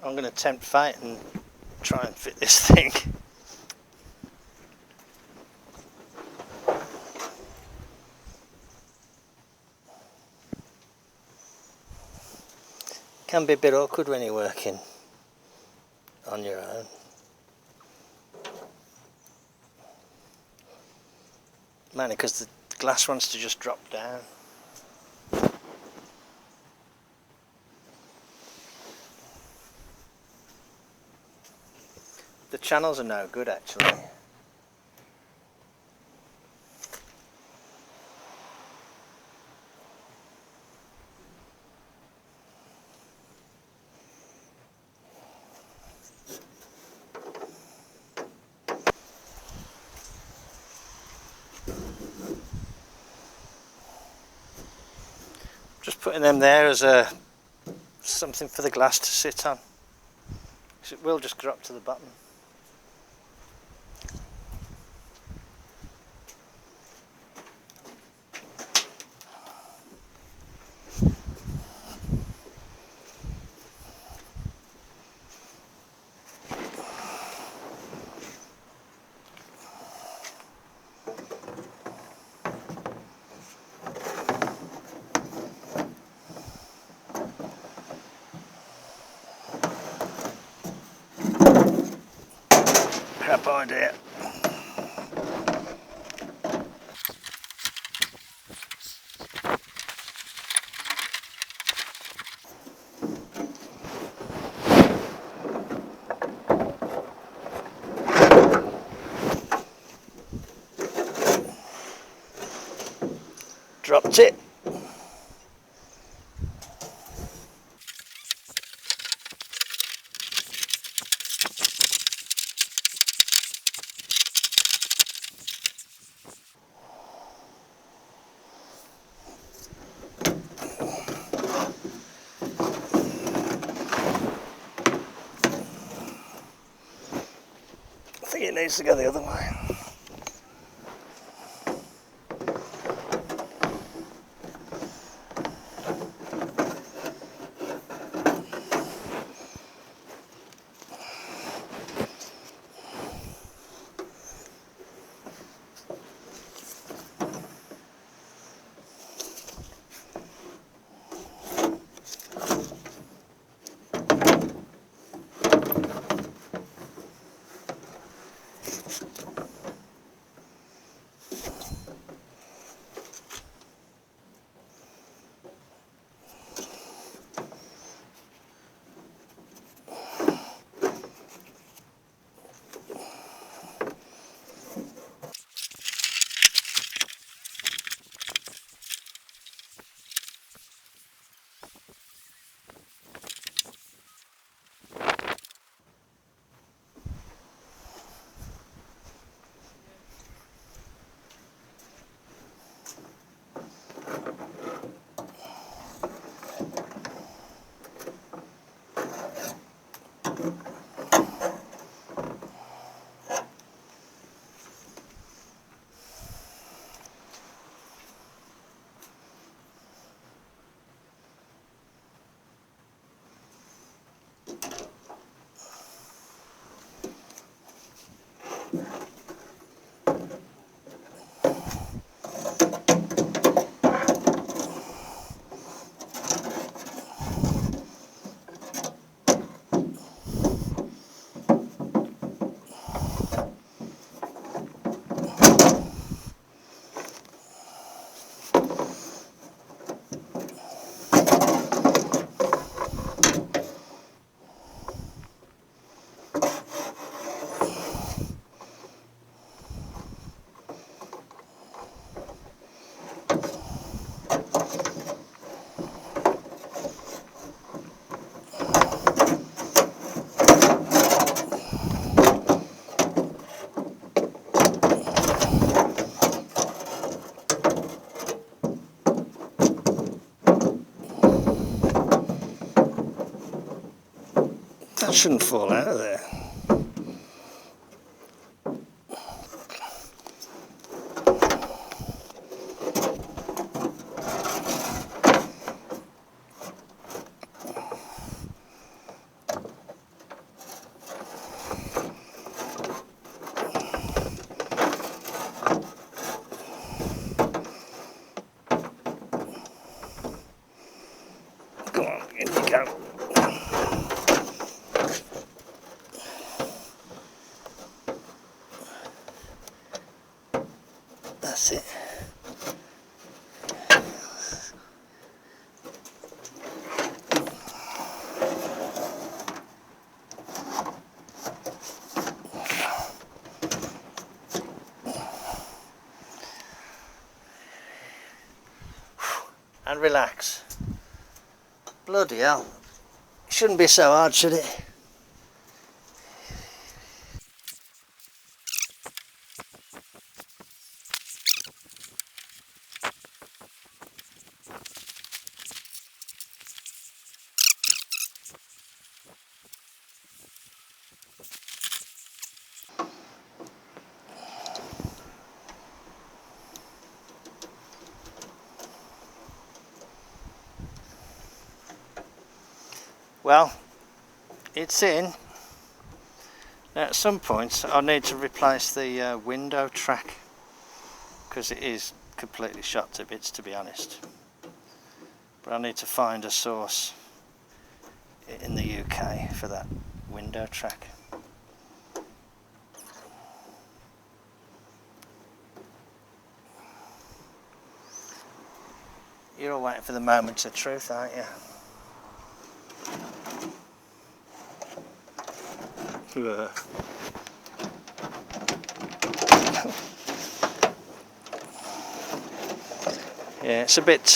I'm going to tempt fate and try and fit this thing. Can be a bit awkward when you're working on your own. Mainly because the glass wants to just drop down. The channels are no good actually. Just putting them there as something for the glass to sit on, because it will just drop to the bottom. Crap idea. Dropped it. I think it needs to go the other way. That shouldn't fall out of there. That's it. And relax. Bloody hell. It shouldn't be so hard, should it? Well, it's in. Now at some point I need to replace the window track because it is completely shot to bits, to be honest. But I need to find a source in the UK for that window track. You're all waiting for the moments of truth, aren't you? Yeah, it's a bit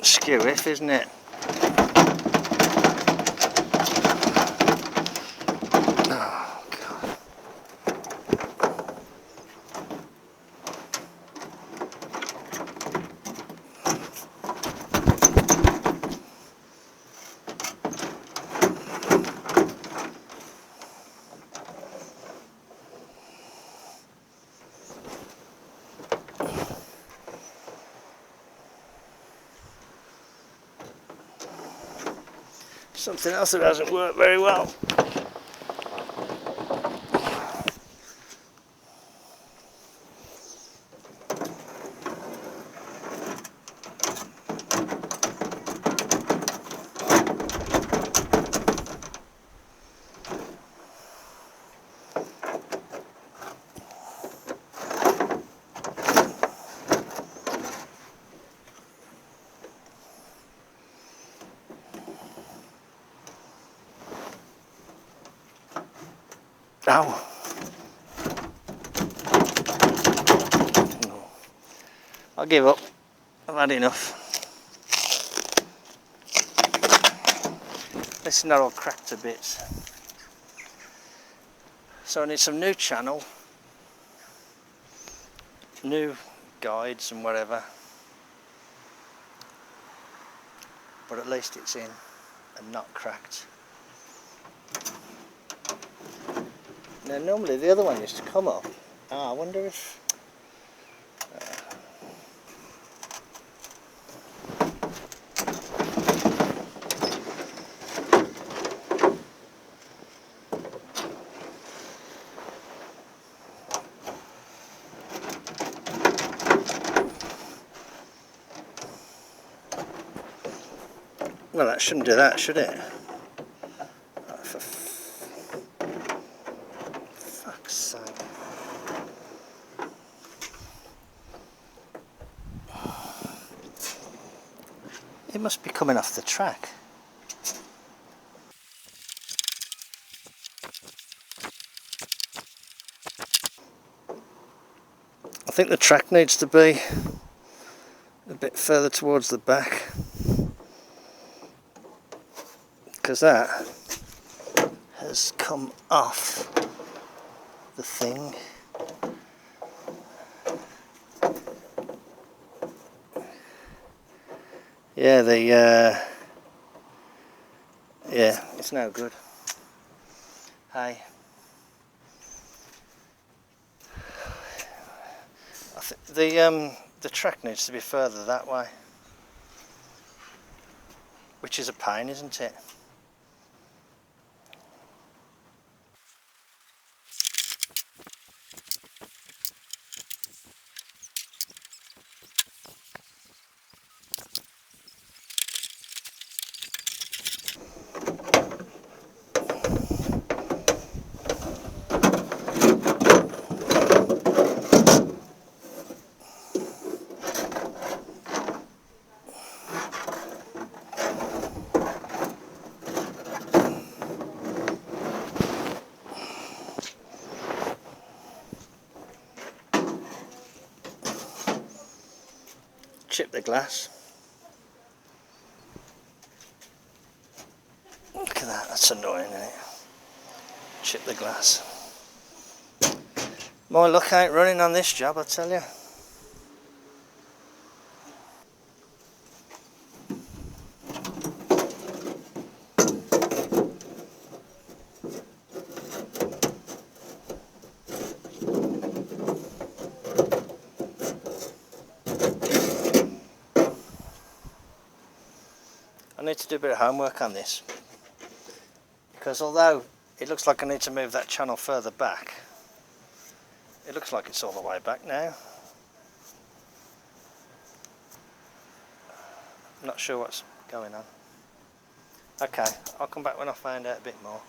skew-iff, isn't it? Oh, God. Something else that hasn't worked very well. Ow. I'll give up. I've had enough. This is not all cracked to bits. So I need some new channel, new guides and whatever. But at least it's in and not cracked. Now normally the other one used to come up. I wonder if... Well, that shouldn't do that, should it? Oh, for fuck's sake. It must be coming off the track. I think the track needs to be a bit further towards the back, because that has come off the thing. Yeah, yeah, it's no good. Hey, I think the track needs to be further that way, which is a pain, isn't it? chip the glass. Look at that, that's annoying, isn't it? Chip the glass. My luck ain't running on this job, I tell you. I need to do a bit of homework on this, because although it looks like I need to move that channel further back, it looks like it's all the way back now. I'm not sure what's going on. Okay, I'll come back when I find out a bit more.